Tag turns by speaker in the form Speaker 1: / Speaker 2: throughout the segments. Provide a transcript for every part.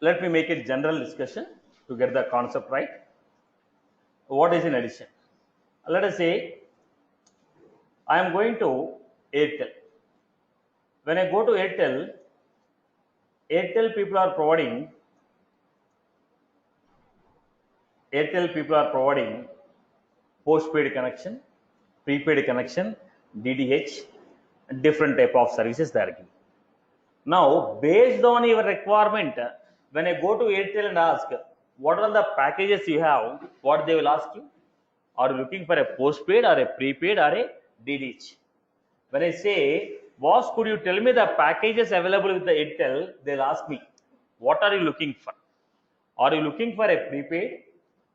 Speaker 1: let me make a general discussion to get the concept right. What is an addition? Let us say I am going to Airtel. When I go to Airtel, Airtel people are providing postpaid connection, prepaid connection, DTH, different type of services they are giving. Now, based on your requirement, when I go to Airtel and ask, what are the packages you have, what they will ask you? Are you looking for a postpaid or a prepaid or a DTH? When I say, boss, could you tell me the packages available with the Airtel? They'll ask me, what are you looking for? Are you looking for a prepaid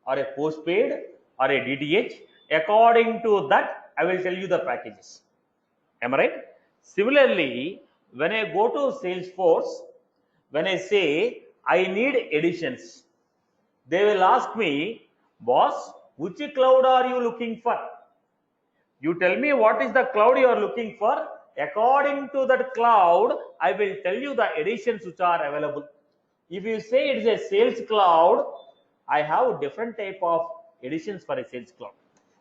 Speaker 1: or a postpaid or a DTH? According to that, I will tell you the packages. Am I right? Similarly, when I go to Salesforce, when I say I need additions, they will ask me, boss, which cloud are you looking for? You tell me what is the cloud you are looking for. According to that cloud, I will tell you the additions which are available. If you say it is a sales cloud, I have different type of additions for a sales cloud.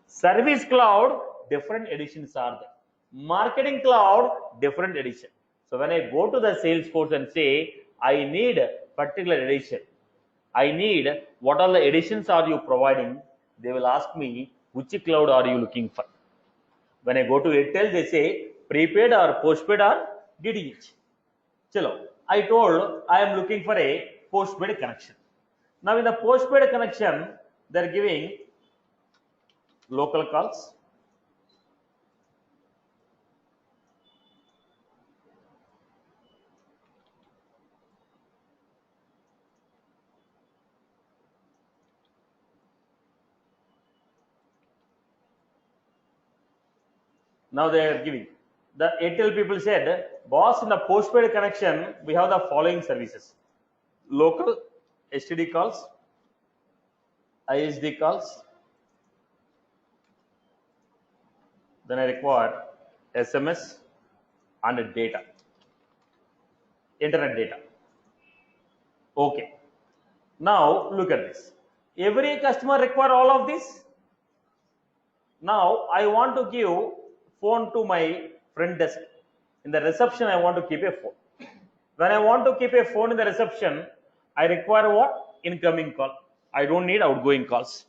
Speaker 1: Service cloud, different additions are there. Marketing cloud, different addition. So when I go to the Salesforce and say I need particular addition, I need what all the additions are you providing, they will ask me which cloud are you looking for. When I go to Airtel, they say prepaid or postpaid or DTH. Chalo, I told I am looking for a postpaid connection. Now in the postpaid connection, they are giving local calls, now they are giving. The Airtel people said, boss, in the postpaid connection, we have the following services. Local STD calls, ISD calls, then I require SMS and data, internet data. Okay. Now look at this. Every customer require all of this. Now I want to give phone to my front desk. In the reception, I want to keep a phone. When I want to keep a phone in the reception, I require what? Incoming call. I don't need outgoing calls.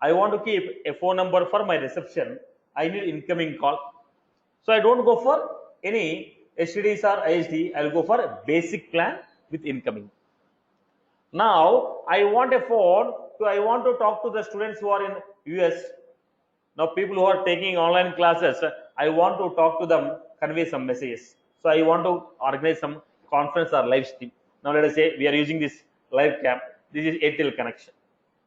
Speaker 1: I want to keep a phone number for my reception. I need incoming call. So I don't go for any STDs or ISD. I'll go for a basic plan with incoming. Now I want a phone. So I want to talk to the students who are in US. Now people who are taking online classes, I want to talk to them, convey some messages. So I want to organize some conference or live stream. Now let us say we are using this live cam. This is Airtel connection.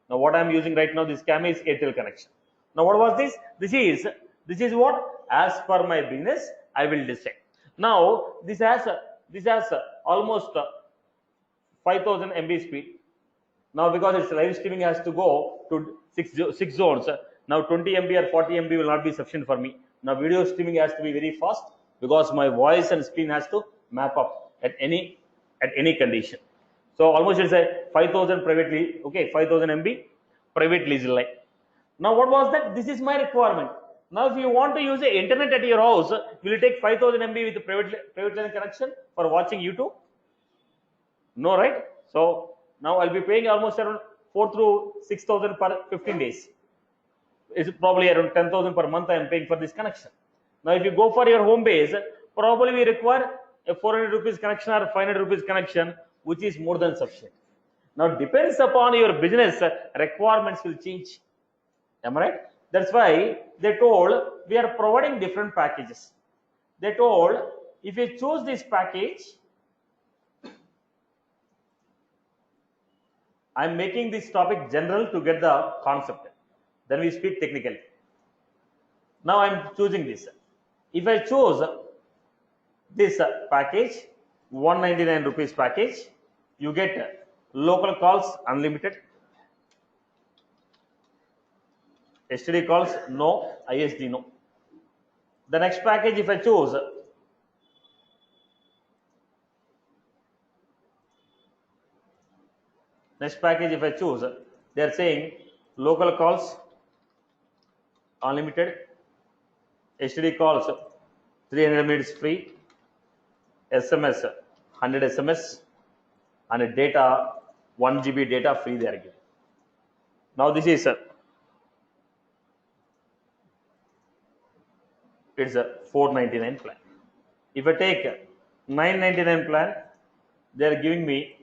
Speaker 1: Now what I am using right now, this cam is Airtel connection. Now what was this? This is what? As per my business, I will decide. Now this has almost 5000 MB speed. Now because its live streaming has to go to six zones. Now 20 MB or 40 MB will not be sufficient for me. Now video streaming has to be very fast because my voice and screen has to map up at any condition. So almost it's a 5000 privately, okay, 5000 MB private lease line. Now what was that? This is my requirement. Now if you want to use the internet at your house, will you take 5000 MB with the private line connection for watching YouTube? No, right? So now I'll be paying almost around 4 to 6000 per 15 days. It's probably around 10,000 per month I am paying for this connection. Now if you go for your home base, probably we require a 400 rupees connection or 500 rupees connection, which is more than sufficient. Now depends upon your business, requirements will change. Am I right? That's why they told we are providing different packages. They told if you choose this package, I am making this topic general to get the concept. Then we speak technically. Now I am choosing this. If I choose this package, 199 rupees package, you get local calls unlimited, STD calls no, ISD no. The next package, if I choose Next package, if I choose, they are saying local calls unlimited, STD calls 300 minutes free, SMS 100 SMS, and data 1 GB data free they are giving. Now this is it's a 499 plan. If I take 999 plan, they are giving me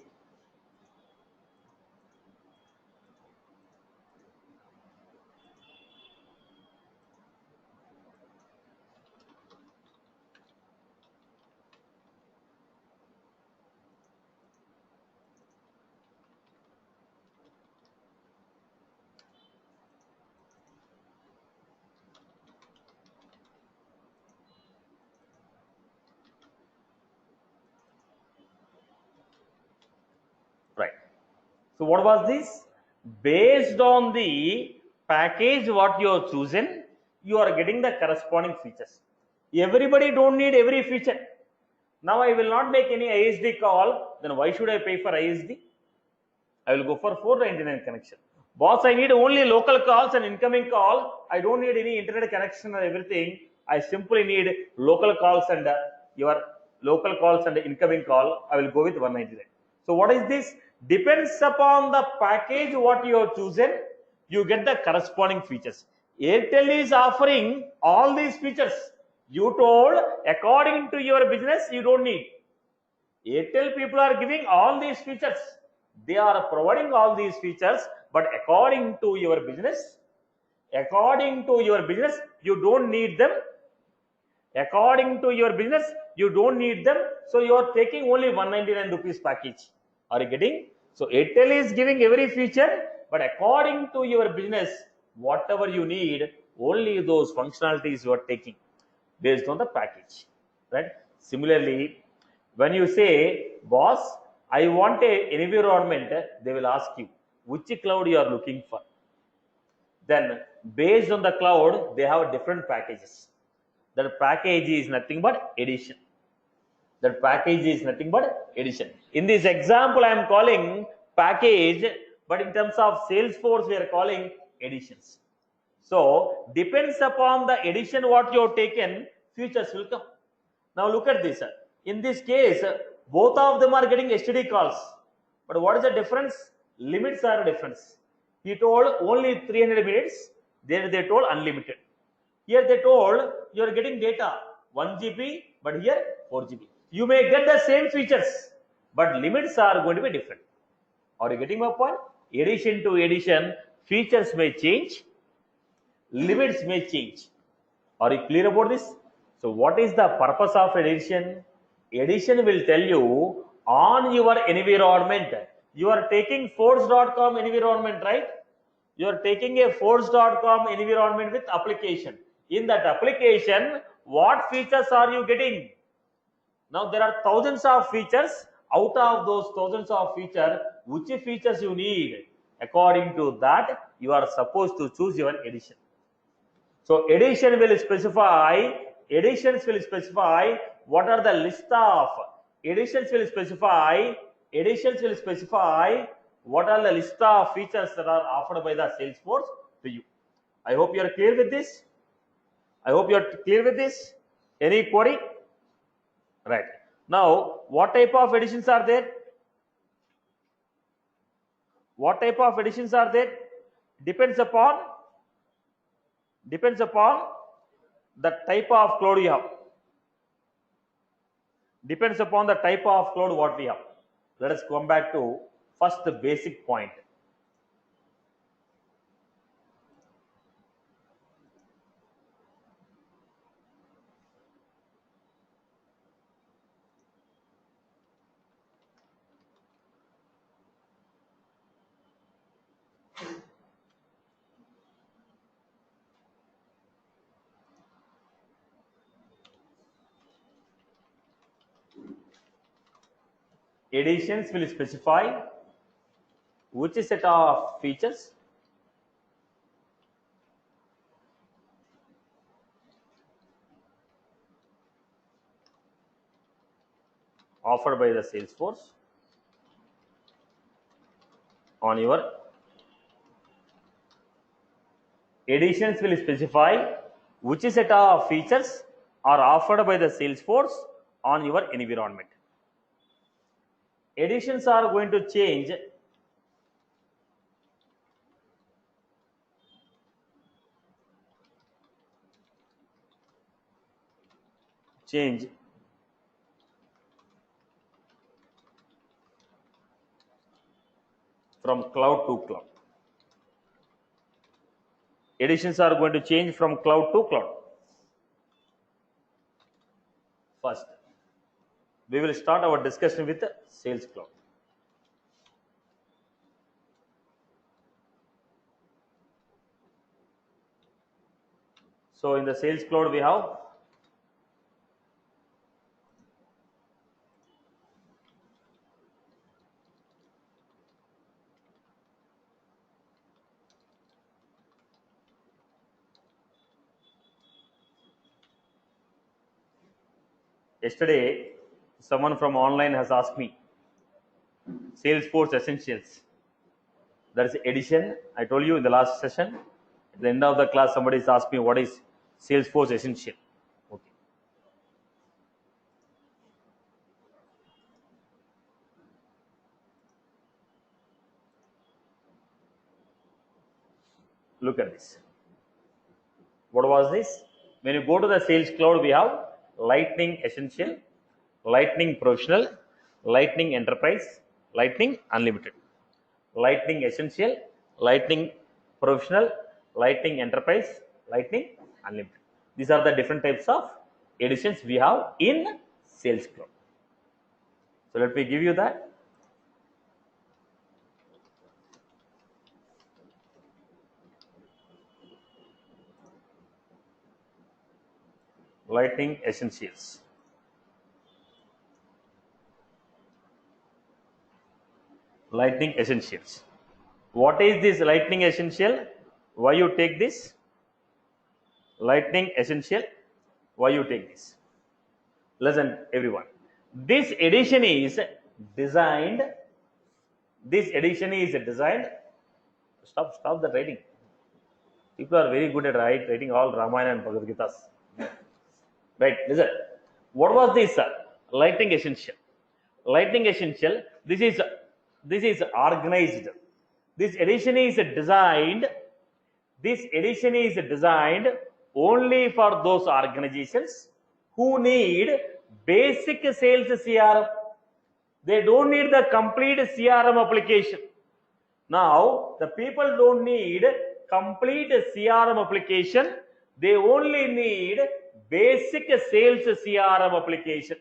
Speaker 1: right. So what was this? Based on the package what you have chosen, you are getting the corresponding features. Everybody don't need every feature. Now I will not make any ISD call, then why should I pay for ISD? I will go for 499 connection. Boss, I need only local calls and incoming call. I don't need any internet connection or everything. I simply need local calls and your local calls and incoming call. I will go with 199. So what is this? Depends upon the package what you have chosen, you get the corresponding features. Airtel is offering all these features. You told according to your business you don't need. Airtel people are giving all these features. They are providing all these features, but according to your business, you don't need them. According to your business, you don't need them. So you are taking only 199 rupees package. Are you getting? So Airtel is giving every feature, but according to your business, whatever you need, only those functionalities you are taking based on the package, right? Similarly, when you say, boss, I want a environment, they will ask you which cloud you are looking for. Then based on the cloud, they have different packages. That package is nothing but edition. That package is nothing but edition. In this example, I am calling package, but in terms of Salesforce, we are calling editions. So depends upon the edition what you have taken, features will come. Now look at this. In this case, both of them are getting STD calls. But what is the difference? Limits are different. He told only 300 minutes. There they told unlimited. Here they told you are getting data 1 GB, but here 4 GB. You may get the same features, but limits are going to be different. Are you getting my point? Edition to edition, features may change, limits may change. Are you clear about this? So what is the purpose of edition? Edition will tell you on your environment. You are taking force.com environment, right? You are taking a force.com environment with application. In that application, what features are you getting? Now there are thousands of features. Out of those thousands of features, which features you need? According to that, you are supposed to choose your edition. So editions will specify what are the list of editions will specify what are the list of features that are offered by the Salesforce to you. I hope you are clear with this. Any query? Right. Now, what type of editions are there? Depends upon the type of cloud you have. Depends upon the type of cloud what we have. Let us come back to first the basic point. Editions will specify which set of features offered by the Salesforce. on your editions will specify which set of features are offered by the Salesforce on your environment. Editions are going to change from cloud to cloud. Editions are going to change from cloud to cloud. First, we will start our discussion with the Sales Cloud. So in the Sales Cloud we have yesterday someone from online has asked me Salesforce Essentials. There is edition. I told you in the last session. At the end of the class, somebody has asked me what is Salesforce Essential. Okay. Look at this. What was this? When you go to the Sales Cloud, we have Lightning Essential, Lightning Professional, Lightning Enterprise, Lightning Unlimited. Lightning Essential, Lightning Professional, Lightning Enterprise, Lightning Unlimited. These are the different types of editions we have in Sales Cloud. So let me give you that. Lightning Essentials. Lightning Essentials. What is this Lightning Essential? Why you take this? Lightning Essential. Why you take this? Listen, everyone. This edition is designed. Stop the writing. People are very good at writing all Ramayana and Bhagavad Gitas. Right, listen. What was this Lightning Essential? Lightning Essential. This is organized. This edition is designed. This edition is designed only for those organizations who need basic sales CRM. They don't need the complete CRM application. Now, the people don't need complete CRM application. They only need basic sales CRM application.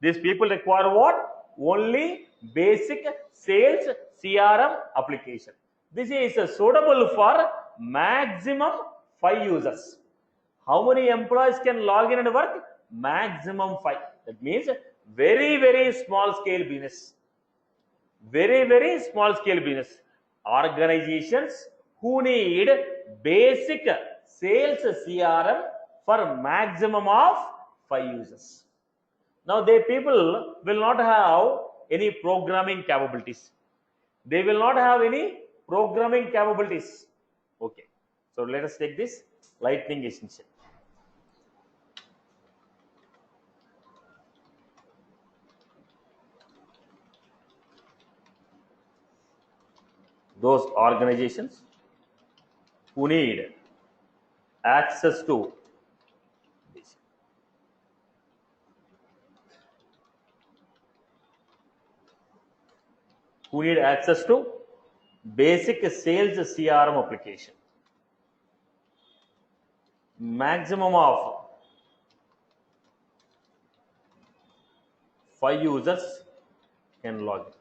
Speaker 1: These people require what? Only basic sales CRM application. This is suitable for maximum 5 users. How many employees can log in and work? Maximum 5. That means very, very small scale business. Very, very small scale business. Organizations who need basic sales CRM for maximum of 5 users. Now, they people will not have any programming capabilities. They will not have any programming capabilities. Okay. So, let us take this Lightning Essential. Those organizations who need access to this. Who need access to basic sales CRM application. Maximum of 5 users can log in.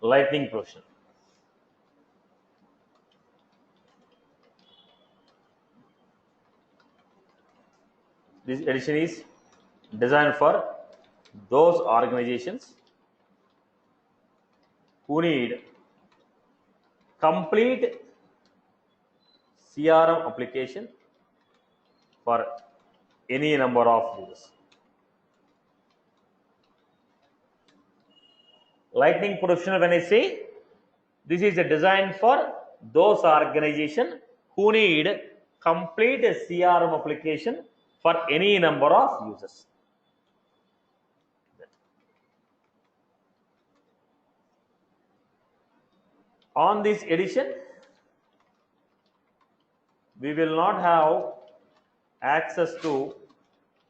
Speaker 1: Lightning Professional. This edition is designed for those organizations who need complete CRM application for any number of users. Lightning Professional, when I say, this is a design for those organizations who need complete CRM application for any number of users. On this edition, we will not have access to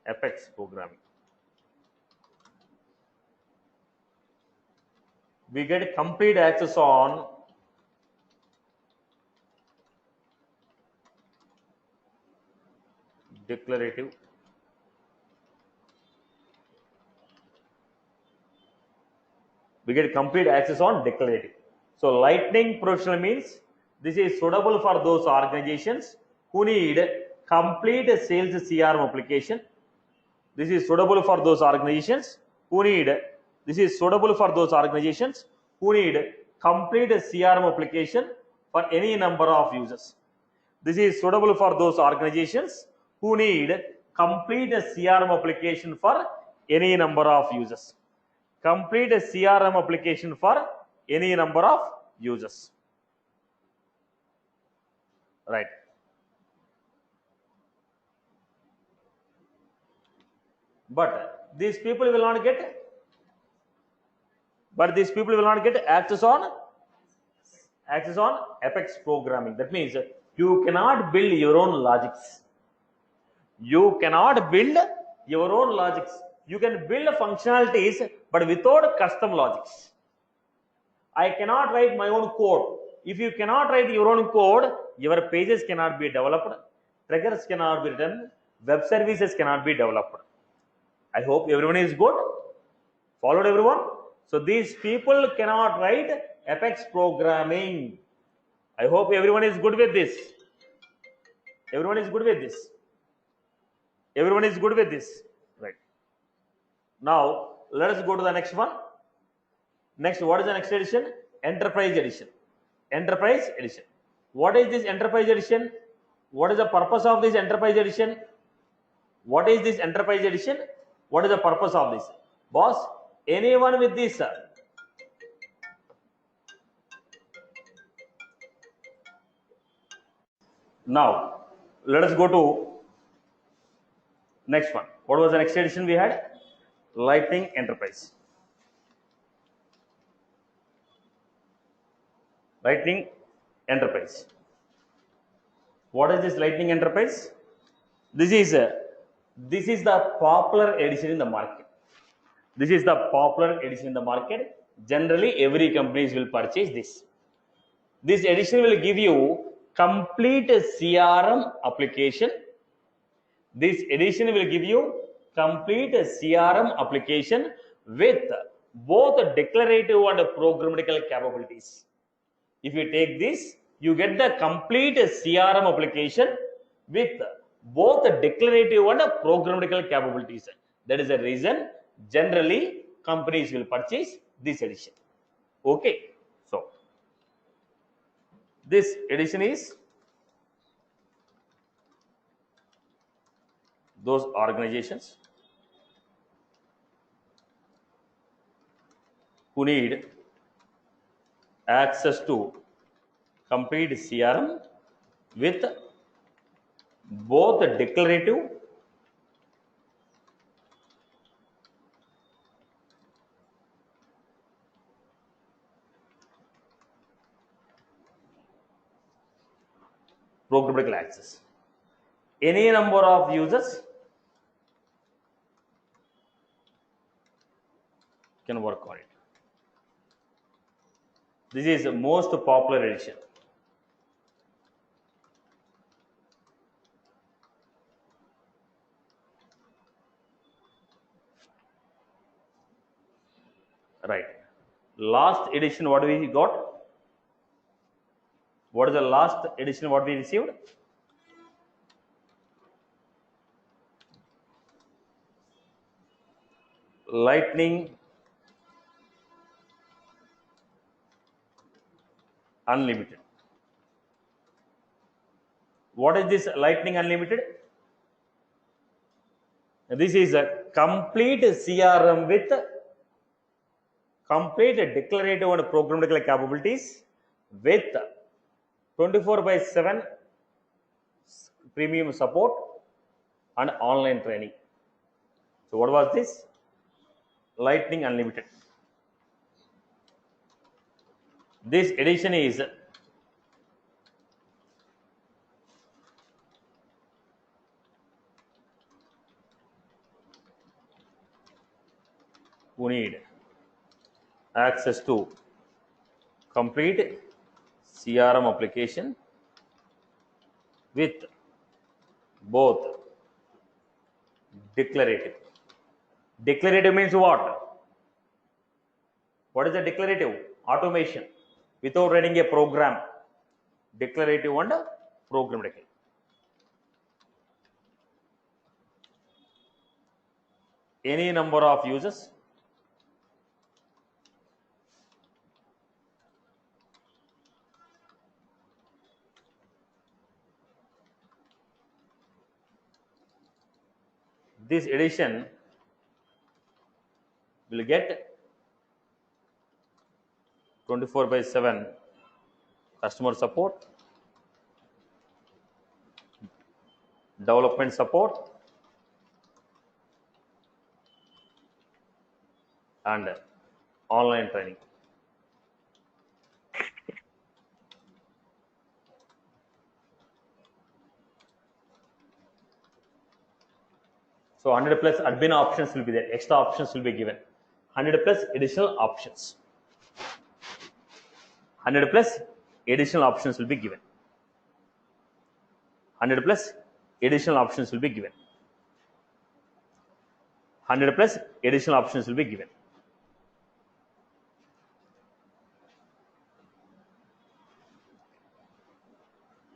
Speaker 1: Apex programming. We get complete access on declarative, we get complete access on declarative. So Lightning Professional means this is suitable for those organizations who need complete sales CRM application. This is suitable for those organizations who need, this is suitable for those organizations who need complete CRM application for any number of users. This is suitable for those organizations who need complete CRM application for any number of users. Complete CRM application for any number of users. Right. But these people will not get access on Apex programming. That means you cannot build your own logics. You cannot build your own logics. You can build functionalities, but without custom logics. I cannot write my own code. If you cannot write your own code, your pages cannot be developed, triggers cannot be written, web services cannot be developed. I hope everyone is good. Followed everyone? So these people cannot write Apex programming. I hope everyone is good with this. Everyone is good with this. Everyone is good with this. Right. Now, let us go to the next one. Next, what is the next edition? Enterprise edition. Enterprise edition. What is this enterprise edition? What is the purpose of this enterprise edition? What is this enterprise edition? What is the purpose of this? Boss, anyone with this, sir? Now, let us go to next one. What was the next edition we had? Lightning Enterprise. Lightning Enterprise. What is this Lightning Enterprise? This is the popular edition in the market. This is the popular edition in the market. Generally, every companies will purchase this. This edition will give you complete CRM application. This edition will give you complete CRM application with both declarative and programmatical capabilities. If you take this, you get the complete CRM application with both declarative and programmatical capabilities. That is the reason generally companies will purchase this edition. Okay, so this edition is those organizations who need access to complete CRM with both declarative programmatical access. Any number of users can work on it. This is the most popular edition. Right. Last edition, what we got? What is the last edition what we received? Lightning Unlimited. What is this Lightning Unlimited? This is a complete CRM with complete declarative and programmatic capabilities with 24/7 premium support and online training. So what was this? Lightning Unlimited. This edition is who need access to complete CRM application with both declarative. Declarative means what? What is the declarative? Automation without running a program. Declarative and programmatic. Any number of users. This edition will get 24/7 customer support, development support, and online training. So 100 plus admin options will be there. Extra options will be given. 100 plus additional options. 100 plus additional options will be given. 100 plus additional options will be given. 100 plus additional options will be given.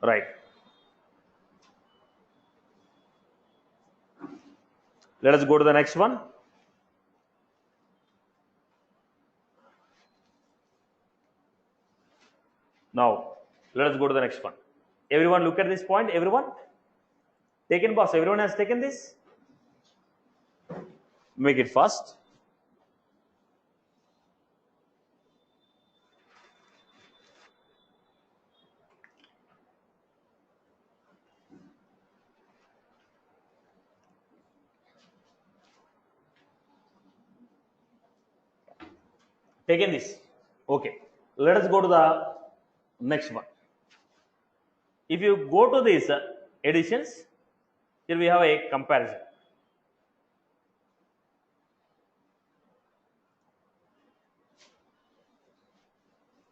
Speaker 1: Right. Let us go to the next one. Now, let us go to the next one. Everyone look at this point. Everyone? Taken, boss. Everyone has taken this? Make it fast. Taken this? Okay. Let us go to the next one. If you go to these editions, here we have a comparison.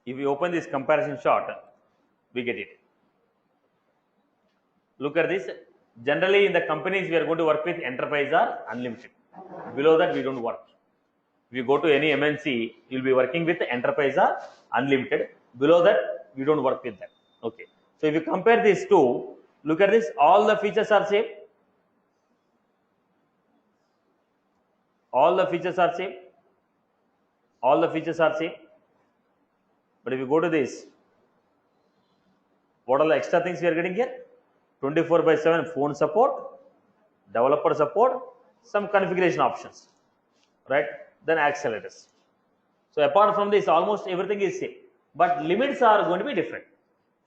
Speaker 1: If we open this comparison chart, we get it. Look at this. Generally, in the companies we are going to work with, enterprise or unlimited. Below that, we don't work. If you go to any MNC, you'll be working with enterprise or unlimited. Below that, we don't work with that. Okay. So if you compare these two, look at this. All the features are same. All the features are same. All the features are same. But if you go to this, what are the extra things we are getting here? 24/7 phone support, developer support, some configuration options, right? Then accelerators. So apart from this, almost everything is same, but limits are going to be different.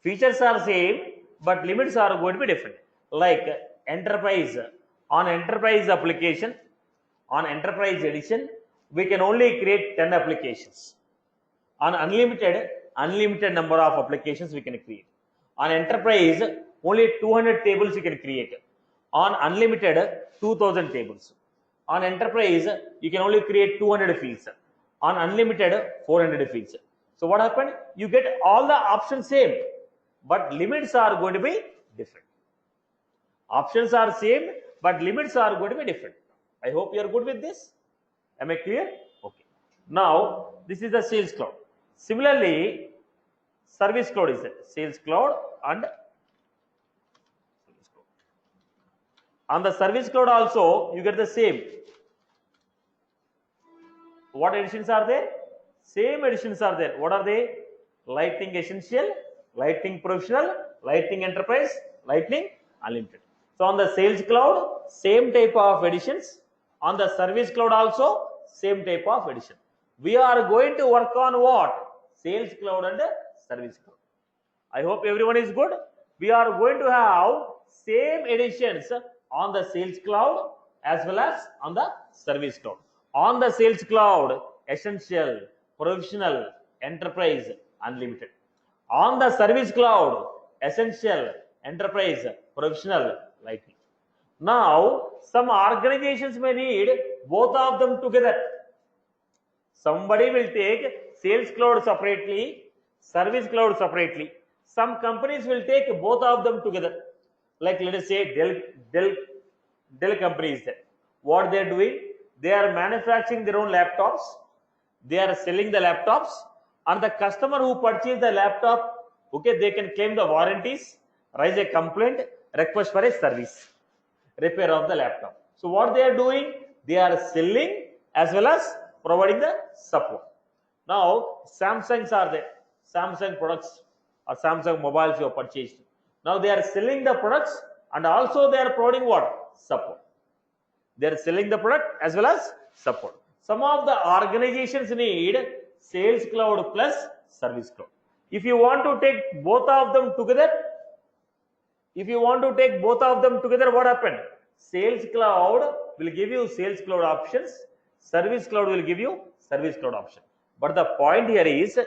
Speaker 1: Features are same, but limits are going to be different. Like enterprise, on enterprise application, on enterprise edition, we can only create 10 applications. On unlimited number of applications we can create. On enterprise, only 200 tables you can create. On unlimited, 2000 tables. On enterprise, you can only create 200 fields. On unlimited, 400 fields. So what happened? You get all the options same, but limits are going to be different. Options are same, but limits are going to be different. I hope you are good with this. Am I clear? Okay. Now, this is the Sales Cloud. Similarly, Service Cloud is it. Sales Cloud and Service Cloud. On the Service Cloud also, you get the same. What editions are there? Same editions are there. What are they? Lightning Essential, Lightning Professional, Lightning Enterprise, Lightning Unlimited. So on the Sales Cloud, same type of editions. On the Service Cloud also, same type of edition. We are going to work on what? Sales Cloud and Service Cloud. I hope everyone is good. We are going to have same editions on the Sales Cloud as well as on the Service Cloud. On the Sales Cloud, Essential, Professional, Enterprise, Unlimited. On the Service Cloud, Essential, Enterprise, Professional, Lightning. Now, some organizations may need both of them together. Somebody will take Sales Cloud separately, Service Cloud separately. Some companies will take both of them together. Like let us say Dell company is there. What they are doing? They are manufacturing their own laptops. They are selling the laptops, and the customer who purchased the laptop, okay, they can claim the warranties, raise a complaint, request for a service, repair of the laptop. So what they are doing? They are selling as well as providing the support. Now Samsungs are there, Samsung products or Samsung mobiles you have purchased. Now they are selling the products and also they are providing what? Support. They are selling the product as well as support. Some of the organizations need Sales Cloud plus Service Cloud. If you want to take both of them together, what happened? Sales Cloud will give you Sales Cloud options, Service Cloud will give you Service Cloud option. But the point here is,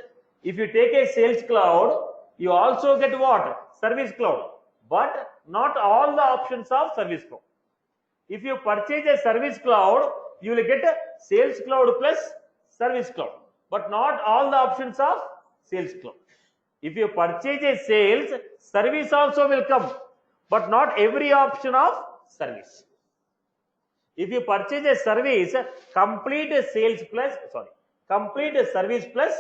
Speaker 1: if you take a Sales Cloud, you also get what? Service Cloud, but not all the options of Service Cloud. If you purchase a Service Cloud, you will get a Sales Cloud plus Service Cloud, but not all the options of Sales Cloud. If you purchase a sales, service also will come, but not every option of service. If you purchase a service, complete service plus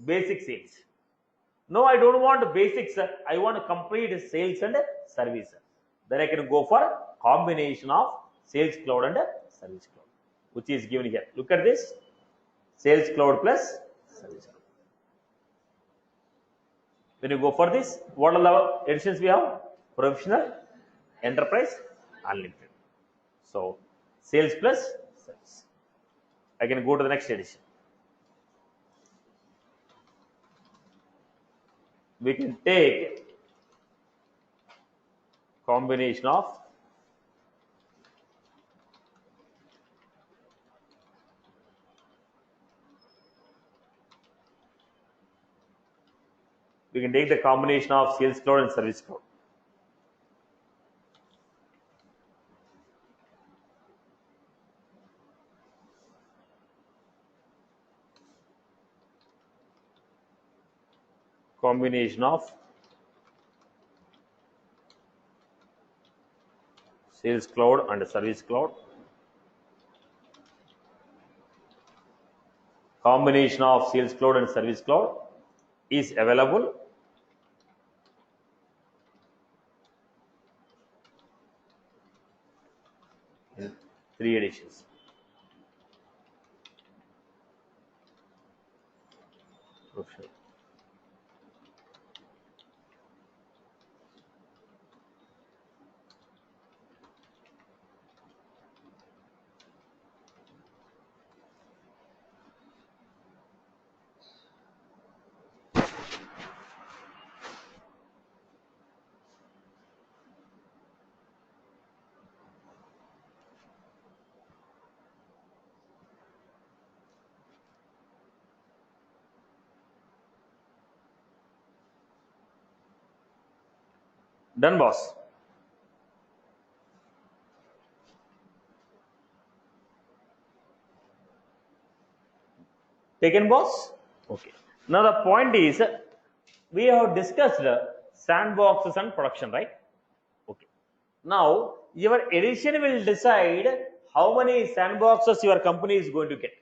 Speaker 1: basic sales. No, I don't want basics, I want complete sales and service. Then I can go for combination of Sales Cloud and Service Cloud, which is given here. Look at this, Sales Cloud plus Service Cloud. When you go for this, what are the editions we have? Professional, Enterprise, Unlimited. So sales plus service. I can go to the next edition. We can take combination of Sales Cloud and Service Cloud. Combination of Sales Cloud and Service Cloud. Combination of Sales Cloud and Service Cloud is available in 3 editions. Okay. Done, boss. Taken, boss? Okay. Now the point is, we have discussed sandboxes and production, right? Okay. Now your edition will decide how many sandboxes your company is going to get.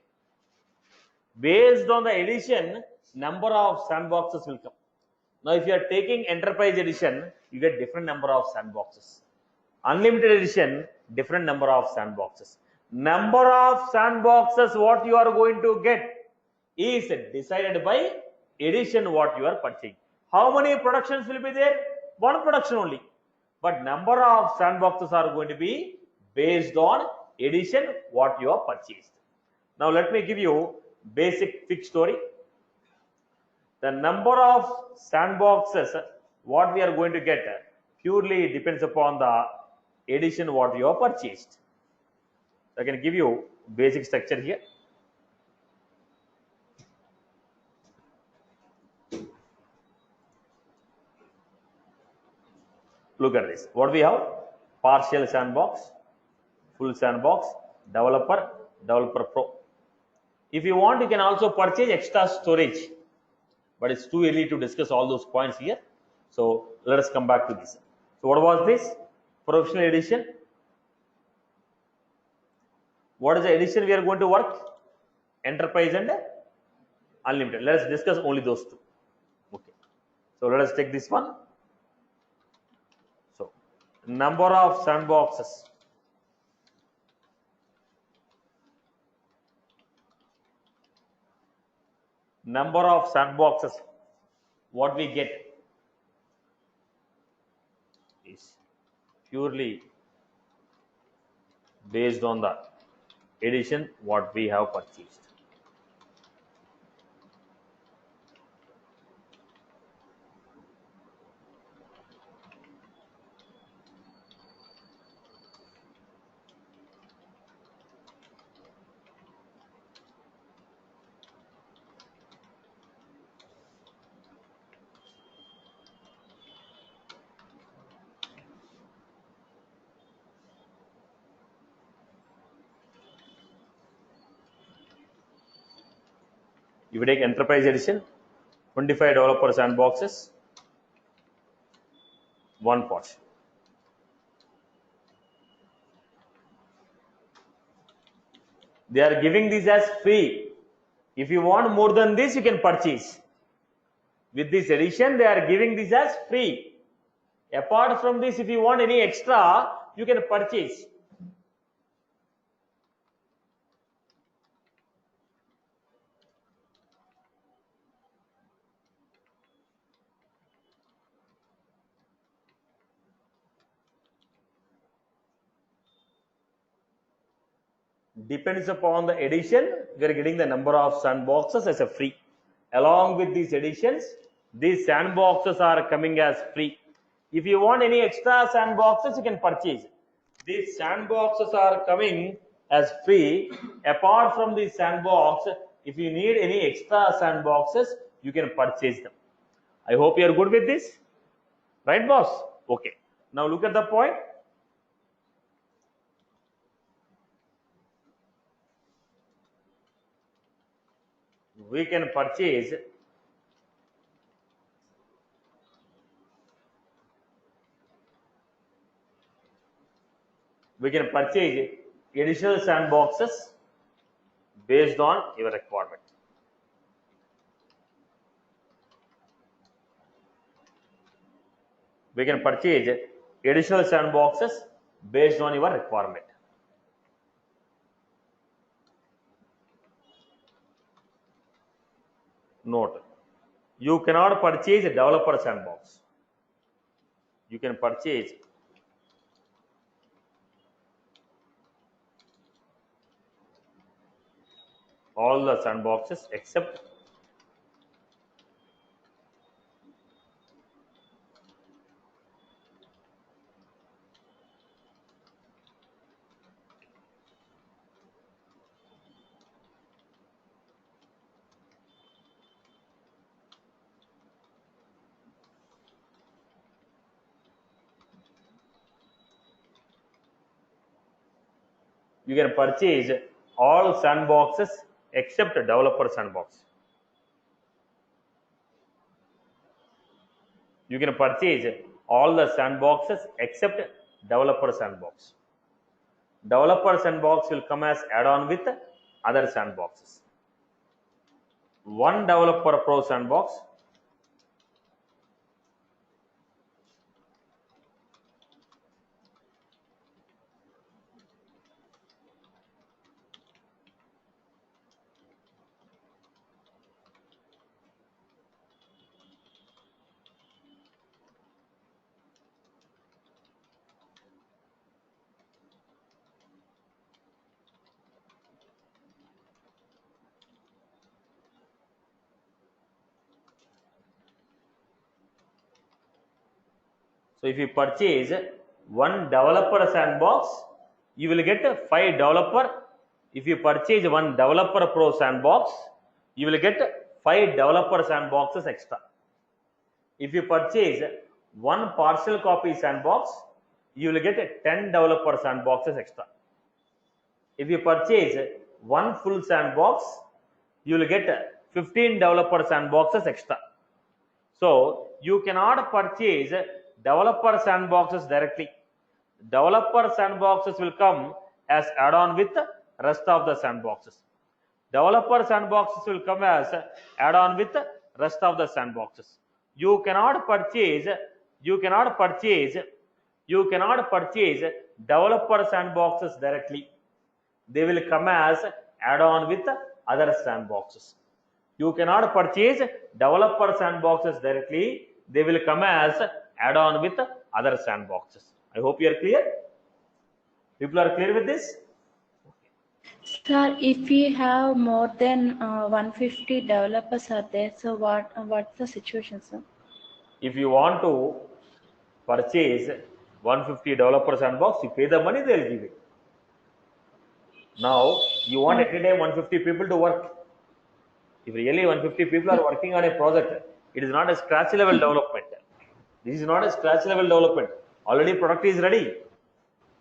Speaker 1: Based on the edition, number of sandboxes will come. Now if you are taking Enterprise edition, you get different number of sandboxes. Unlimited edition, different number of sandboxes. Number of sandboxes what you are going to get is decided by edition what you are purchasing. How many productions will be there? One production only. but number of sandboxes are going to be based on edition what you have purchased. Now let me give you basic fixed story. The number of sandboxes what we are going to get purely depends upon the edition what you have purchased. I can give you basic structure here. Look at this. What we have? Partial sandbox, full sandbox, developer, developer pro. If you want, you can also purchase extra storage, but it's too early to discuss all those points here. So let us come back to this. So what was this? Professional edition. What is the edition we are going to work? Enterprise and unlimited. Let us discuss only those two. Okay. So let us take this one. So number of sandboxes. Number of sandboxes what we get is purely based on the edition what we have purchased. If you take enterprise edition, 25 developer sandboxes, one portion. They are giving this as free. If you want more than this, you can purchase. With this edition, they are giving this as free. Apart from this, if you want any extra, you can purchase. Depends upon the edition, we are getting the number of sandboxes as a free. Along with these editions, these sandboxes are coming as free. If you want any extra sandboxes, you can purchase. These sandboxes are coming as free. Apart from the sandbox, if you need any extra sandboxes, you can purchase them. I hope you are good with this. Right, boss? Okay. Now look at the point. We can purchase additional sandboxes based on your requirement. We can purchase additional sandboxes based on your requirement. Note, you cannot purchase a developer sandbox. You can purchase all the sandboxes except you can purchase all sandboxes except developer sandbox. You can purchase all the sandboxes except developer sandbox. Developer sandbox will come as add-on with other sandboxes. One developer pro sandbox, So if you purchase one developer sandbox, you will get 5 developer. If you purchase one developer pro sandbox, you will get 5 developer sandboxes extra. If you purchase one partial copy sandbox, you will get 10 developer sandboxes extra. If you purchase one full sandbox, you will get 15 developer sandboxes extra. So you cannot purchase developer sandboxes directly. Developer sandboxes will come as add-on with rest of the sandboxes. Developer sandboxes will come as add-on with rest of the sandboxes. You cannot purchase developer sandboxes directly. They will come as add-on with other sandboxes. You cannot purchase developer sandboxes directly. They will come as add-on with other sandboxes. I hope you are clear. People are clear with this?
Speaker 2: Sir, if we have more than 150 developers are there, so what's the situation, sir?
Speaker 1: If you want to purchase 150 developer sandbox, you pay the money, they will give it. Now you want every day 150 people to work. If really 150 people are working on a project, it is not a scratch level development. This is not a scratch level development. Already product is ready.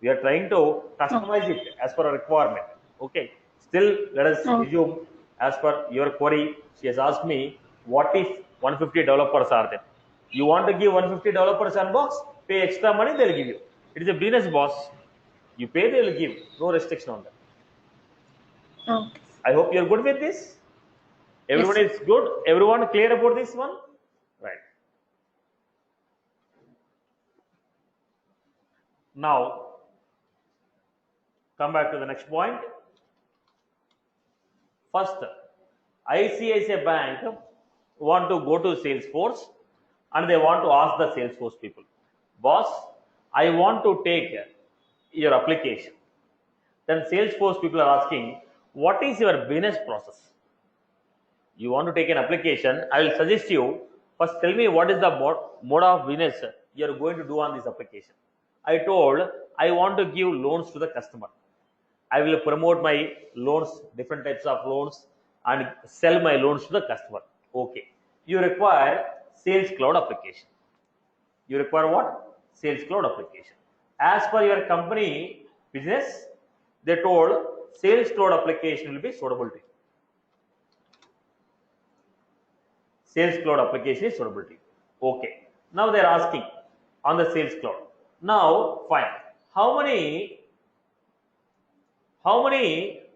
Speaker 1: We are trying to customize it as per a requirement. Okay. Still, let us assume as per your query. She has asked me, what if 150 developers are there? You want to give 150 developers sandbox? Pay extra money, they will give you. It is a business, boss. You pay, they will give. No restriction on that.
Speaker 2: Okay.
Speaker 1: I hope you are good with this. Everyone
Speaker 2: Yes.
Speaker 1: is good. Everyone clear about this one, right? Now, come back to the next point. First, ICICI Bank want to go to Salesforce and they want to ask the Salesforce people, boss, I want to take your application. Then Salesforce people are asking, what is your business process? You want to take an application, I will suggest you, first tell me what is the mode of business you are going to do on this application. I told, I want to give loans to the customer. I will promote my loans, different types of loans, and sell my loans to the customer. Okay. You require Sales Cloud application. You require what? Sales Cloud application. As per your company business, they told Sales Cloud application will be suitable to you. Sales Cloud application is suitable to you. Okay. Now they are asking on the Sales Cloud. Now, fine. How many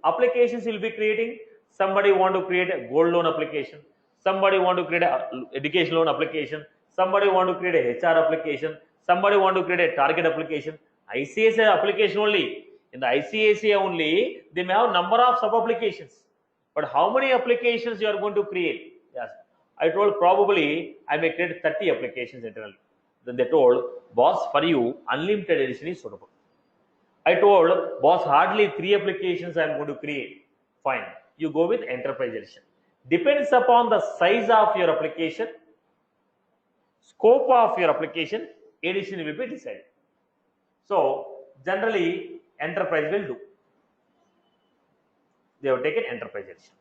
Speaker 1: applications you will be creating? Somebody want to create a gold loan application. Somebody want to create a education loan application. Somebody want to create a HR application. Somebody want to create a target application. ICICI application only. In the ICICI only, they may have number of sub applications. But how many applications you are going to create? Yes. I told probably I may create 30 applications internally. Then they told, boss, for you, unlimited edition is suitable. I told, boss, hardly 3 applications I am going to create. Fine. You go with enterprise edition. Depends upon the size of your application, scope of your application, edition will be decided. So, generally, enterprise will do. They have taken enterprise edition.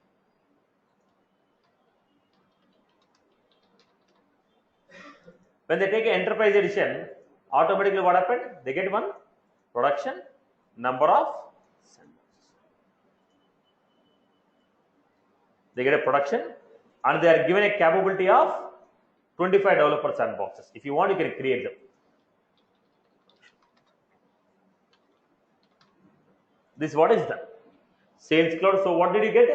Speaker 1: When they take an enterprise edition, automatically what happened? They get one production, number of sandboxes. They get a production and they are given a capability of 25 developer sandboxes. If you want, you can create them. This what is the Sales Cloud. So what did you get?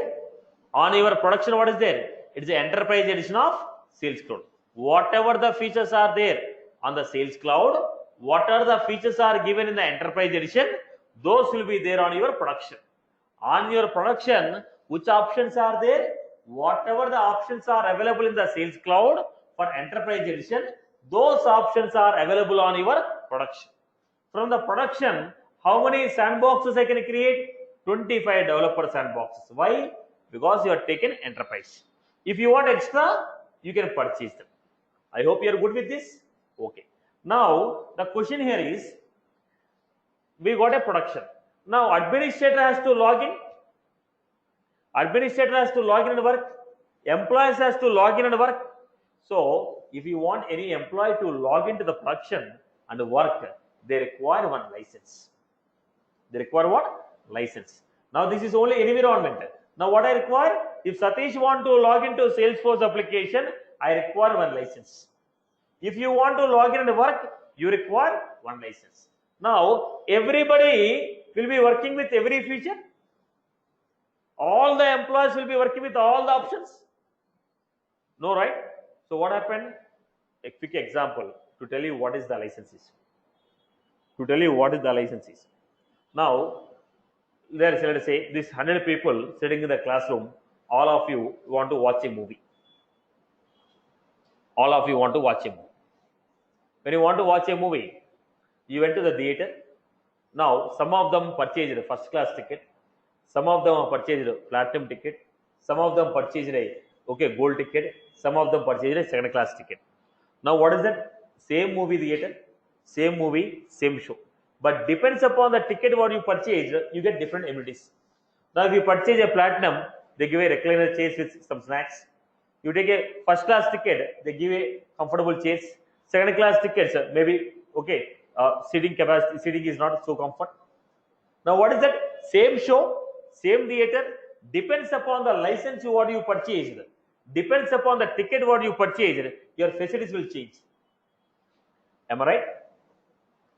Speaker 1: On your production, what is there? It is the enterprise edition of Sales Cloud. Whatever the features are there on the Sales Cloud, whatever the features are given in the enterprise edition, those will be there on your production. On your production, which options are there? Whatever the options are available in the Sales Cloud for enterprise edition, those options are available on your production. From the production, how many sandboxes I can create? 25 developer sandboxes. Why? Because you are taken enterprise. If you want extra, you can purchase them. I hope you are good with this. Okay. Now the question here is, we got a production. Now administrator has to log in. Administrator has to log in and work. Employees has to log in and work. So if you want any employee to log into the production and work, they require one license. They require what? License. Now this is only environment. Now what I require? If Satish want to log into Salesforce application, I require one license. If you want to log in and work, you require one license. Now everybody will be working with every feature. All the employees will be working with all the options. No, right? So what happened? A quick example to tell you what is the licenses. To tell you what is the licenses. Now, let us say this 100 people sitting in the classroom, all of you want to watch a movie. All of you want to watch a movie. When you want to watch a movie, you went to the theater. Now, some of them purchased a first class ticket. Some of them purchased a platinum ticket. Some of them purchased a gold ticket. Some of them purchased a second class ticket. Now, what is that? Same movie theater, same movie, same show. But depends upon the ticket what you purchase, you get different amenities. Now, if you purchase a platinum, they give a recliner chairs with some snacks. You take a first class ticket, they give a comfortable chairs. Second class tickets, maybe seating capacity, seating is not so comfort. Now, what is that? Same show, same theater, depends upon the license what you purchased, depends upon the ticket what you purchased, your facilities will change. Am I right?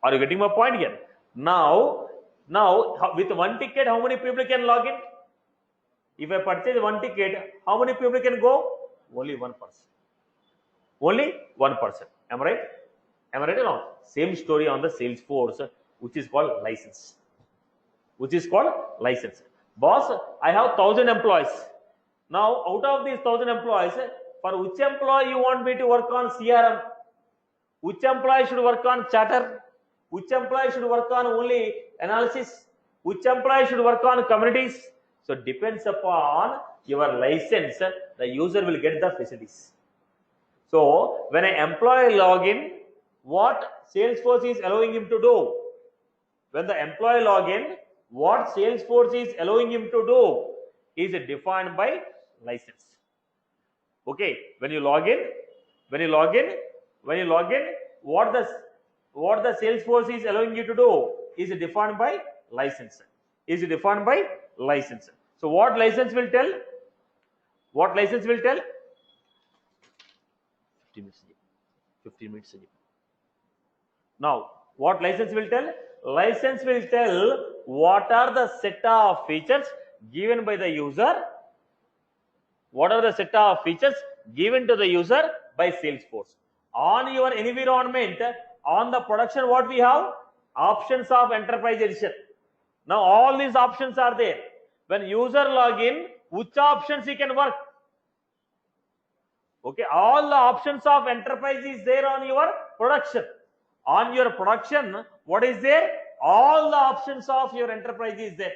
Speaker 1: Are you getting my point here? Now, with one ticket, how many people can log in? If I purchase one ticket, how many people can go? Only one person. Only one person. Am I right? Am I right or not? Same story on the Salesforce, which is called license. Which is called license. Boss, I have 1,000 employees. Now, out of these 1,000 employees, for which employee you want me to work on CRM? Which employee should work on chatter? Which employee should work on only analysis? Which employee should work on communities? So depends upon your license, the user will get the facilities. So when an employee log in, what Salesforce is allowing him to do? When the employee log in, what Salesforce is allowing him to do is defined by license. Okay, when you log in, what the Salesforce is allowing you to do is defined by license. Is defined by license. So what license will tell? What license will tell? 15 minutes. Now, what license will tell? License will tell what are the set of features given by the user. What are the set of features given to the user by Salesforce? On your environment, on the production, what we have? Options of enterprise edition. Now all these options are there. When user log in, which options he can work? Okay, all the options of enterprise is there on your production. On your production, what is there? All the options of your enterprise is there.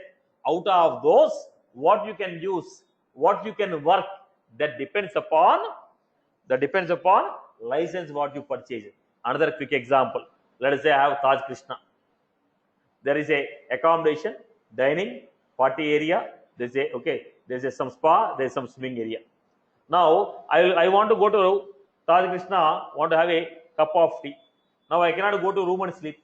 Speaker 1: Out of those, what you can use, what you can work, that depends upon license what you purchase. Another quick example. Let us say I have Taj Krishna. There is a accommodation, dining, party area. There's some spa, there's some swimming area. Now I want to go to Taj Krishna, want to have a cup of tea. Now I cannot go to room and sleep.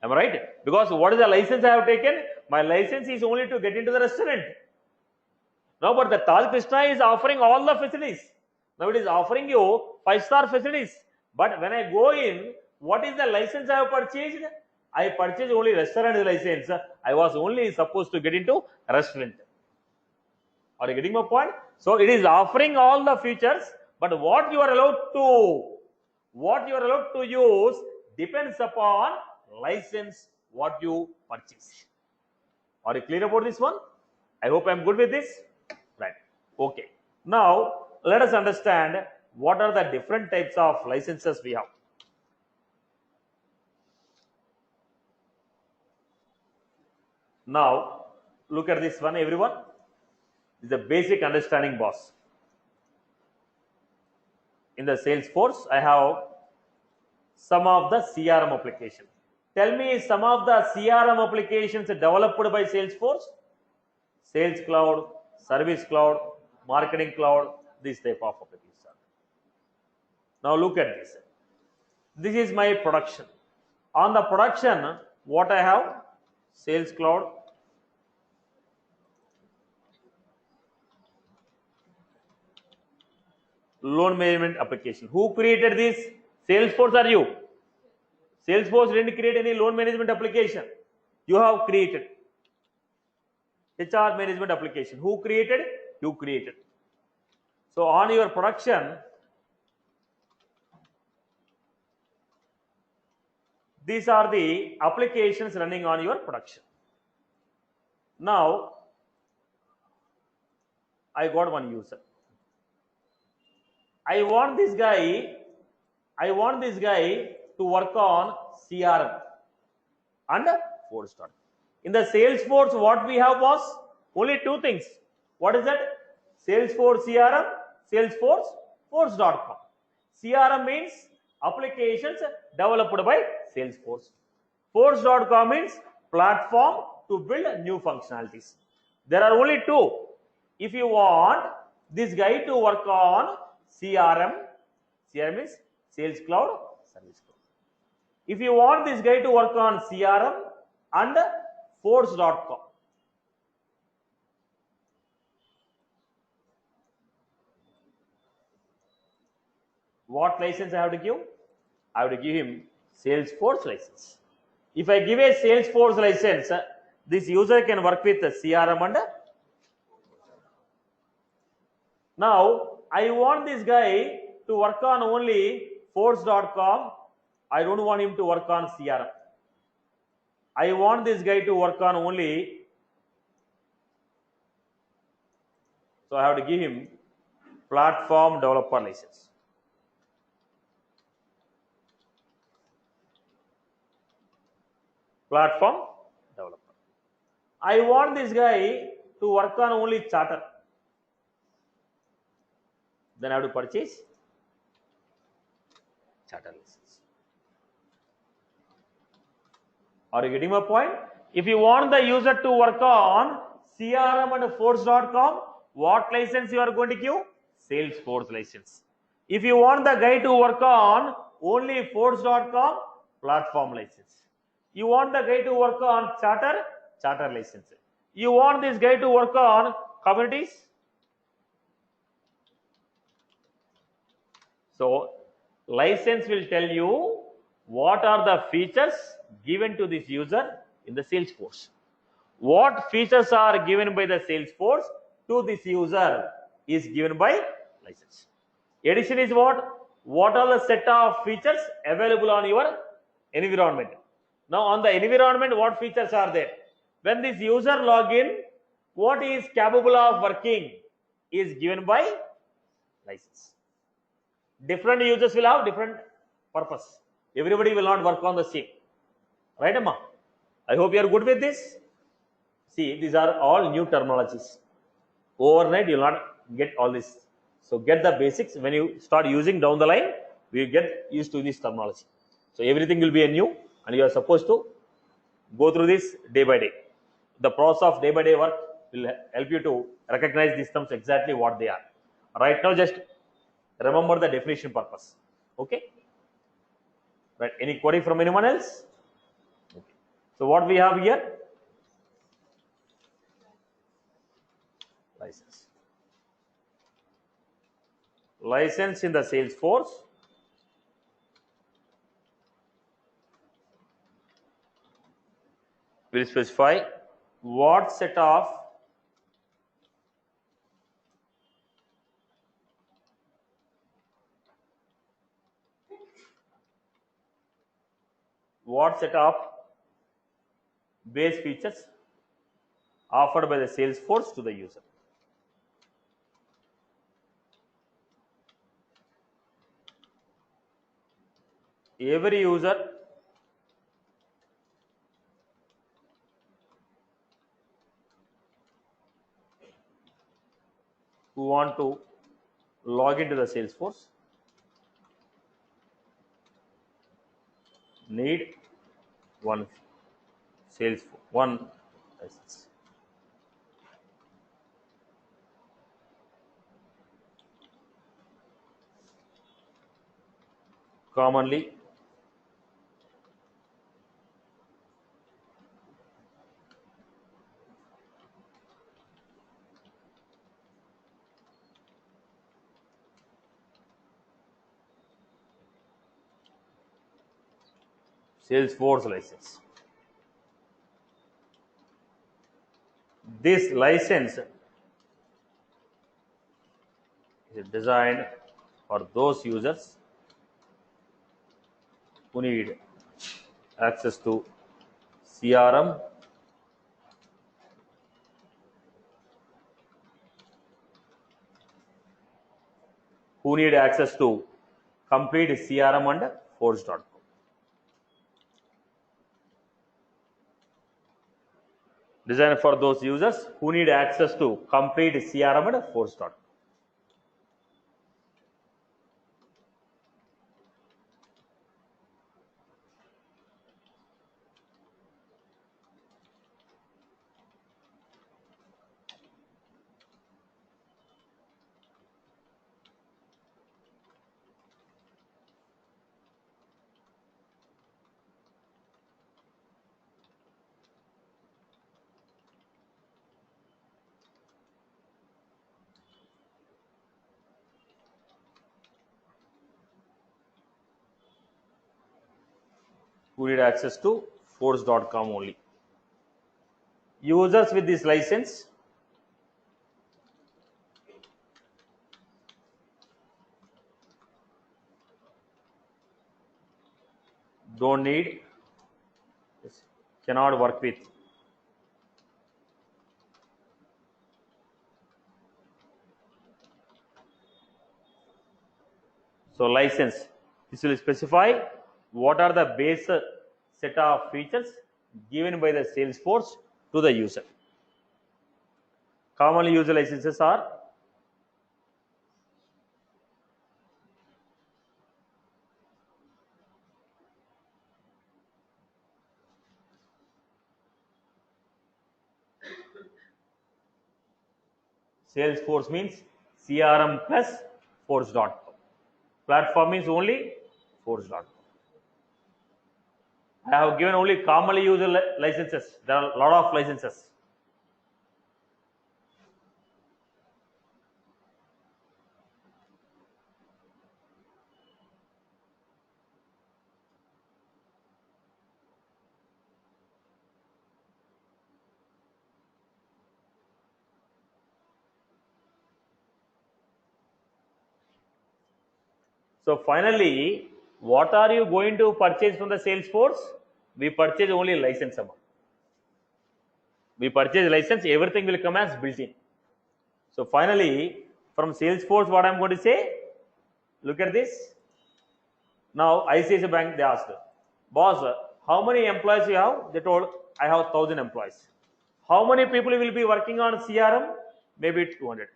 Speaker 1: Am I right? Because what is the license I have taken? My license is only to get into the restaurant. Now, but the Taj Krishna is offering all the facilities. Now it is offering you 5-star facilities. But when I go in, what is the license I have purchased? I purchased only restaurant license. I was only supposed to get into restaurant. Are you getting my point? So it is offering all the features, but what you are allowed to use depends upon license what you purchase. Are you clear about this one? I hope I am good with this. Right. Okay. Now let us understand what are the different types of licenses we have. Now look at this one, everyone. This is a basic understanding, boss. In the Salesforce, I have some of the CRM application. Tell me some of the CRM applications developed by Salesforce. Sales Cloud, Service Cloud, Marketing Cloud, this type of application. Now look at this. This is my production. On the production, what I have? Sales Cloud, loan management application. Who created this? Salesforce or you? Salesforce didn't create any loan management application. You have created. HR management application. Who created? You created. So on your production, these are the applications running on your production. Now, I got one user. I want this guy to work on CRM and Force.com. In the Salesforce, what we have was only two things. What is that? Salesforce CRM, Salesforce Force.com. CRM means applications developed by Salesforce. Force.com means platform to build new functionalities. There are only two. If you want this guy to work on CRM is Sales Cloud, Service Cloud. If you want this guy to work on CRM and Force.com, what license I have to give? I have to give him Salesforce license. If I give a Salesforce license, this user can work with CRM and now I want this guy to work on only Force.com. I don't want him to work on CRM. I want this guy to work on only. So I have to give him platform developer license. Platform developer. I want this guy to work on only Charter. Then I have to purchase Charter license. Are you getting my point? If you want the user to work on CRM and Force.com, what license you are going to give? Salesforce license. If you want the guy to work on only Force.com, platform license. You want the guy to work on Charter license. You want this guy to work on communities. So license will tell you what are the features given to this user in the Salesforce. What features are given by the Salesforce to this user is given by license. Addition is what? What are the set of features available on your environment? Now on the environment, what features are there? When this user login, what is capable of working is given by license. Different users will have different purpose. Everybody will not work on the same. Right, Amma? I hope you are good with this. See, these are all new terminologies. Overnight, you will not get all this. So get the basics. When you start using down the line, we get used to this terminology. So everything will be a new, and you are supposed to go through this day by day. The process of day by day work will help you to recognize these terms exactly what they are. Right now, just remember the definition purpose. Okay? Right? Any query from anyone else? Okay. So what we have here? License. License in the Salesforce. Will specify what set of base features offered by the Salesforce to the user. Every user who want to log into the Salesforce need one Salesforce, one license. Commonly Salesforce license. This license is designed for those users who need access to CRM, who need access to complete CRM and Force.com. Designed for those users who need access to complete CRM and Force.com. Who need access to Force.com only. Users with this license don't need, cannot work with so license. This will specify what are the base set of features given by the Salesforce to the user. Commonly used licenses are Salesforce means CRM plus Force.com. Platform means only Force.com. I have given only commonly used licenses. There are a lot of licenses. So finally, what are you going to purchase from the Salesforce? We purchase only license amount. We purchase license, everything will come as built in. So finally, from Salesforce, what I am going to say, look at this. Now ICICI Bank, they asked, boss, how many employees you have? They told, I have 1,000 employees. How many people will be working on CRM? Maybe 200.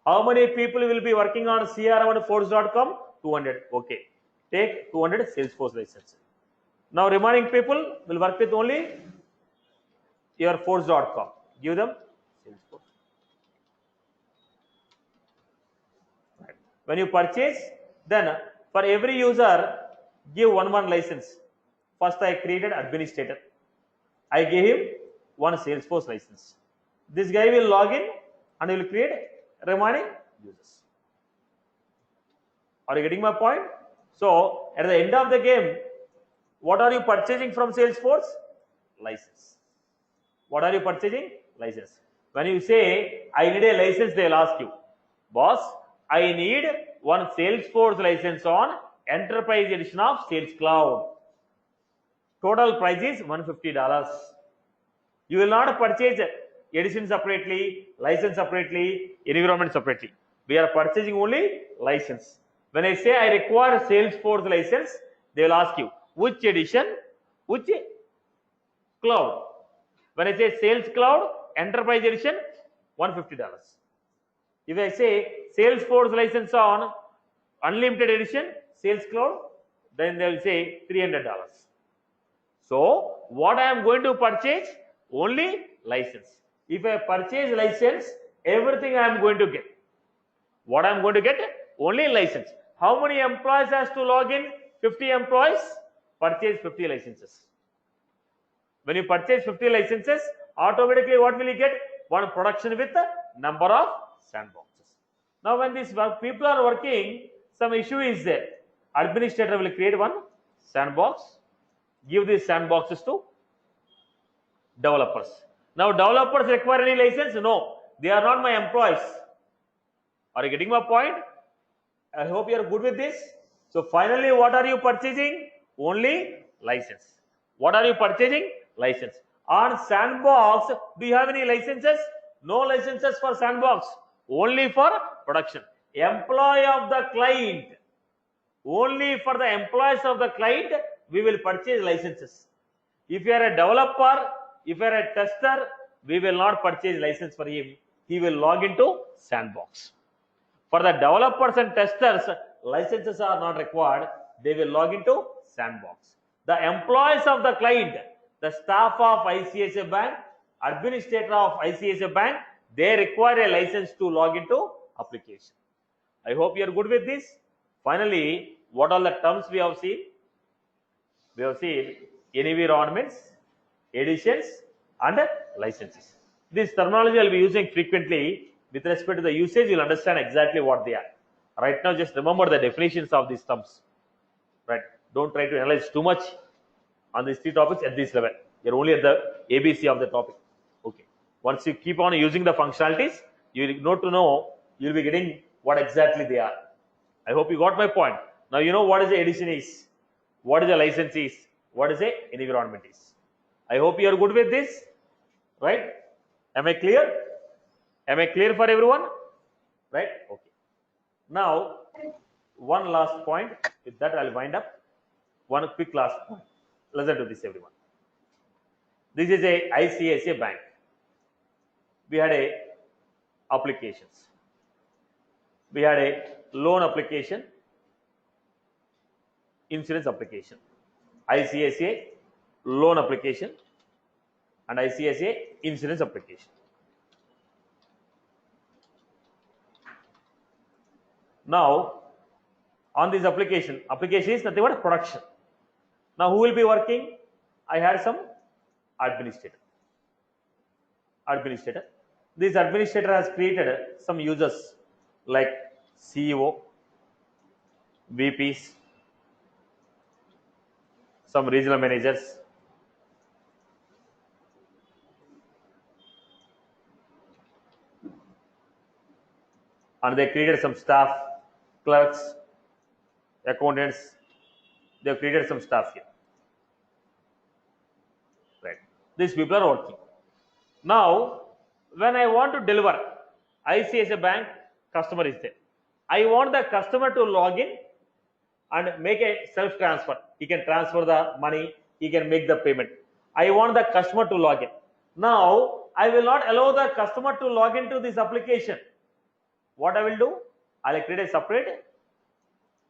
Speaker 1: How many people will be working on CRM and Force.com? 200. Okay. Take 200 Salesforce licenses. Now remaining people will work with only your Force.com. Give them Salesforce. Right. When you purchase, then for every user, give one license. First I created administrator. I gave him one Salesforce license. This guy will log in and will create remaining users. Are you getting my point? So at the end of the game, what are you purchasing from Salesforce? License. What are you purchasing? License. When you say, I need a license, they will ask you, boss, I need one Salesforce license on Enterprise Edition of Sales Cloud. Total price is $150. You will not purchase edition separately, license separately, environment separately. We are purchasing only license. When I say I require Salesforce license, they will ask you which edition, which cloud. When I say Sales Cloud, Enterprise Edition, $150. If I say Salesforce license on Unlimited Edition, Sales Cloud, then they will say $300. So what I am going to purchase? Only license. If I purchase license, everything I am going to get. What I am going to get? Only license. How many employees has to log in? 50 employees. Purchase 50 licenses. When you purchase 50 licenses, automatically what will you get? One production with a number of sandboxes. Now when these people are working, some issue is there. Administrator will create one sandbox, give these sandboxes to developers. Now developers require any license? No, they are not my employees. Are you getting my point? I hope you are good with this. So finally, what are you purchasing? Only license. What are you purchasing? License. On sandbox, do you have any licenses? No licenses for sandbox. Only for production. Employee of the client. Only for the employees of the client, we will purchase licenses. If you are a developer, if you are a tester, we will not purchase license for him. He will log into sandbox. For the developers and testers, licenses are not required. They will log into sandbox. The employees of the client, the staff of ICICI Bank, administrator of ICICI Bank, they require a license to log into application. I hope you are good with this. Finally, what are the terms we have seen? We have seen environments, editions, and licenses. This terminology I will be using frequently. With respect to the usage, you will understand exactly what they are. Right now, just remember the definitions of these terms. Right? Don't try to analyze too much on these three topics at this level. You're only at the ABC of the topic. Okay. Once you keep on using the functionalities, you will know you'll be getting what exactly they are. I hope you got my point. Now you know what is the edition is, what is the license is, what is the environment is. I hope you are good with this. Right? Am I clear? Am I clear for everyone? Right? Okay. Now, one last point. With that, I'll wind up. One quick last point. Listen to this, everyone. This is a ICICI Bank. We had a applications. We had a loan application, insurance application, ICICI loan application, and ICICI insurance application. Now, on this application is nothing but production. Now, who will be working? I had some administrator. This administrator has created some users like CEO, VPs, some regional managers, and they created some staff, clerks, accountants. They have created some staff here. Right. These people are working. Now, when I want to deliver, ICICI Bank customer is there. I want the customer to log in and make a self transfer. He can transfer the money. He can make the payment. I want the customer to log in. Now, I will not allow the customer to log into this application. What I will do? I will create a separate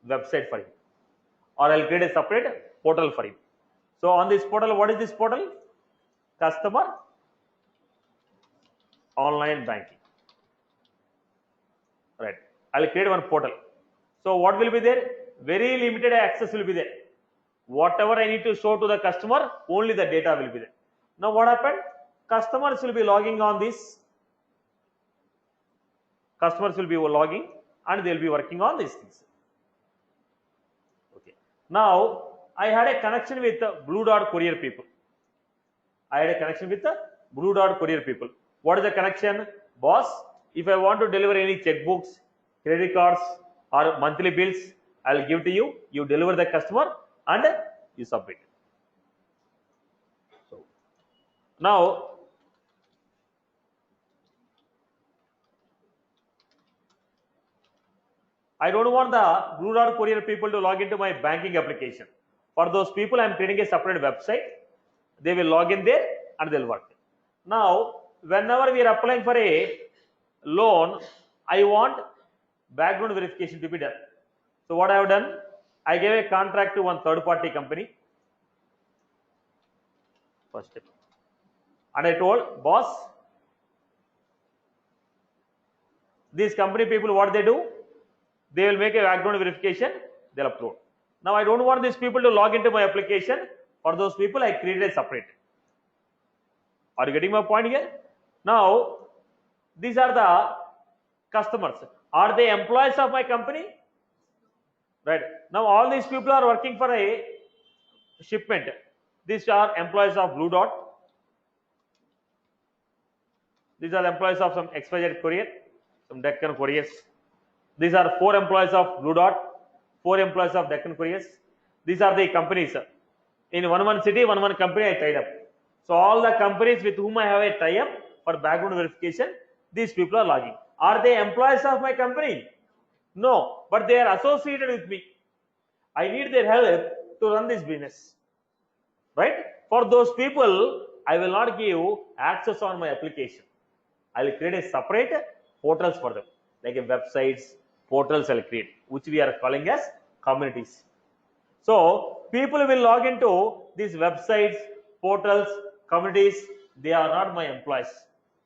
Speaker 1: website for him, or I will create a separate portal for him. So on this portal, what is this portal? Customer online banking. Right. I will create one portal. So what will be there? Very limited access will be there. Whatever I need to show to the customer, only the data will be there. Now what happened? Customers will be logging on this. Customers will be logging and they will be working on these things. Okay. Now I had a connection with the Blue Dart Courier people. What is the connection? Boss, if I want to deliver any checkbooks, credit cards, or monthly bills, I will give to you. You deliver the customer and you submit. So now I don't want the Blue Dart Courier people to log into my banking application. For those people, I am creating a separate website. They will log in there and they will work. Now, whenever we are applying for a loan, I want background verification to be done. So what I have done? I gave a contract to one third party company. First step. And I told, boss, these company people, what they do? They will make a background verification, they'll upload. Now I don't want these people to log into my application. For those people, I created a separate. Are you getting my point here? Now, these are the customers. Are they employees of my company? Right. Now all these people are working for a shipment. These are employees of Blue Dot. These are employees of some XYZ Courier, some Deccan Couriers. These are 4 employees of Blue Dot, 4 employees of Deccan Couriers. These are the companies. In one city, one company I tied up. So all the companies with whom I have a tie-up for background verification, these people are logging. Are they employees of my company? No, but they are associated with me. I need their help to run this business. Right? For those people, I will not give access on my application. I will create a separate portals for them, like a websites, portals I will create, which we are calling as communities. So people will log into these websites, portals, communities. They are not my employees.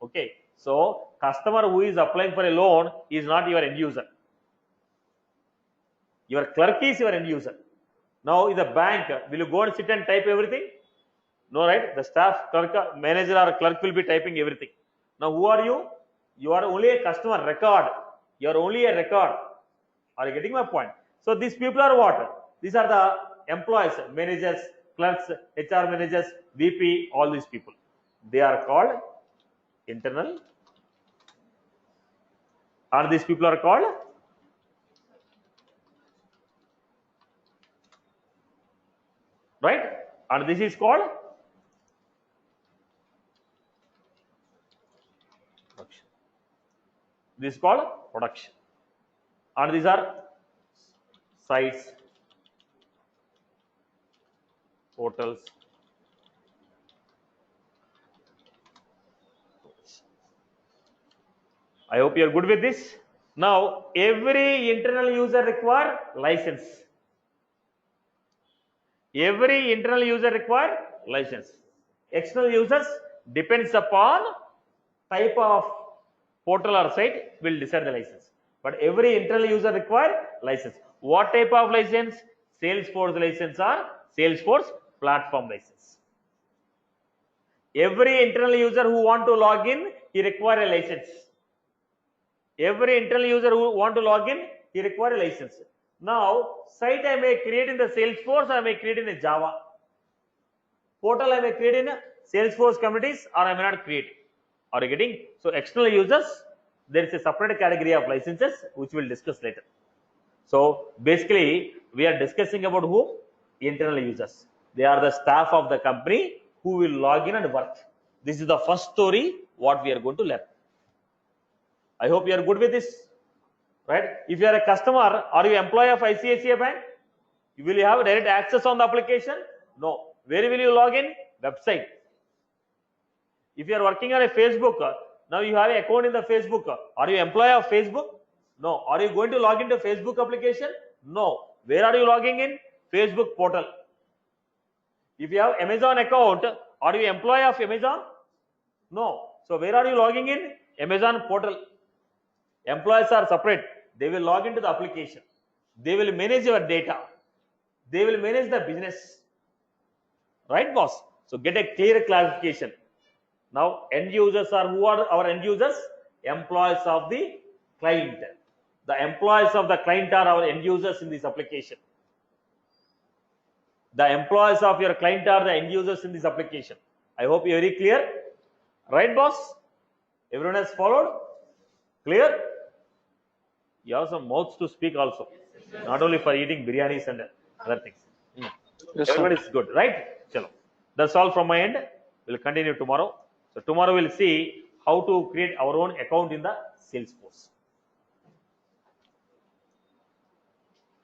Speaker 1: Okay. So customer who is applying for a loan is not your end user. Your clerk is your end user. Now in the bank, will you go and sit and type everything? No, right? The staff, clerk, manager or clerk will be typing everything. Now who are you? You are only a customer record. You are only a record. Are you getting my point? So these people are what? These are the employees, managers, clerks, HR managers, VP, all these people. They are called internal. Are these people are called? Right? And this is called production. This is called production. And these are sites, portals. I hope you are good with this. Now, every internal user require license. Every internal user require license. External users depends upon type of portal or site will decide the license. But every internal user require license. What type of license? Salesforce license or Salesforce platform license. Every internal user who want to log in, he require a license. Every internal user who want to log in, he require a license. Now, site I may create in the Salesforce, I may create in a Java. Portal I may create in Salesforce communities, or I may not create. Are you getting? So, external users, there is a separate category of licenses which we will discuss later. So, basically, we are discussing about who? Internal users. They are the staff of the company who will log in and work. This is the first story what we are going to learn. I hope you are good with this. Right? If you are a customer, are you employee of ICICI Bank? Will you have direct access on the application? No. Where will you log in? Website. If you are working on a Facebook, now you have an account in the Facebook. Are you employee of Facebook? No. Are you going to log into Facebook application? No. Where are you logging in? Facebook portal. If you have Amazon account, are you employee of Amazon? No. So where are you logging in? Amazon portal. Employees are separate. They will log into the application. They will manage your data. They will manage the business. Right, boss? So get a clear clarification. Now, end users are, who are our end users? Employees of the client. The employees of the client are our end users in this application. The employees of your client are the end users in this application. I hope you are very clear. Right, boss? Everyone has followed? Clear? You have some mouths to speak also. Not only for eating biryanis and other things. Yes, everyone is good, right? Chalo. That's all from my end. We'll continue tomorrow. So tomorrow we'll see how to create our own account in the Salesforce.